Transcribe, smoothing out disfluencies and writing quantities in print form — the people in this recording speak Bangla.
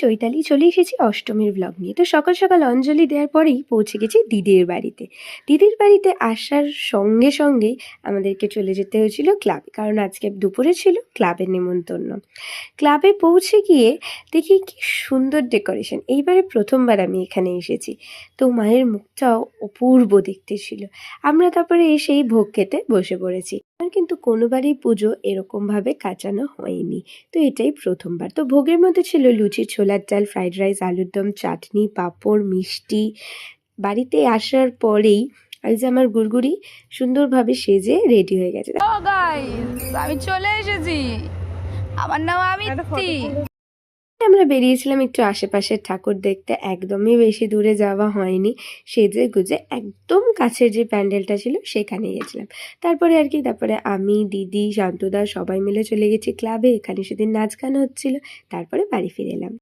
চৈতালি চলে এসেছি অষ্টমীর ব্লগ নিয়ে। তো সকাল সকাল অঞ্জলি দেওয়ার পরেই পৌঁছে গেছি দিদির বাড়িতে। দিদির বাড়িতে আসার সঙ্গে সঙ্গেই আমাদেরকে চলে যেতে হয়েছিল ক্লাবে, কারণ আজকে দুপুরে ছিল ক্লাবের নেমন্তন্ন। ক্লাবে পৌঁছে গিয়ে দেখি কি সুন্দর ডেকোরেশন। এইবারে প্রথমবার আমি এখানে এসেছি, তো মায়ের মুখটাও অপূর্ব দেখতে ছিল। আমরা তারপরে এসেই ভোগ খেতে বসে পড়েছি। আমার কিন্তু কোনোবারই পুজো এরকমভাবে কাটানো হয়নি, তো এটাই প্রথমবার। তো ভোগের মধ্যে ছিল লুচি, ছোলার ডাল, ফ্রাইড রাইস, আলুর দম, চাটনি, পাঁপড়, মিষ্টি। বাড়িতে আসার পরেই এই যে আমার গুড়গুড়ি সুন্দরভাবে সেজে রেডি হয়ে গেছে। ও গাইস, আমি চলে এসেছি। আমার নাম আমিত্তি। আমরা বেরিয়েছিলাম একটু আশেপাশের ঠাকুর দেখতে, একদমই বেশি দূরে যাওয়া হয়নি। সেজে গুজে একদম কাছের যে প্যান্ডেলটা ছিল সেখানে গেছিলাম। তারপরে আমি, দিদি, শান্তদা সবাই মিলে চলে গেছি ক্লাবে। এখানে সেদিন নাচ গান হচ্ছিল। তারপরে বাড়ি ফিরে এলাম।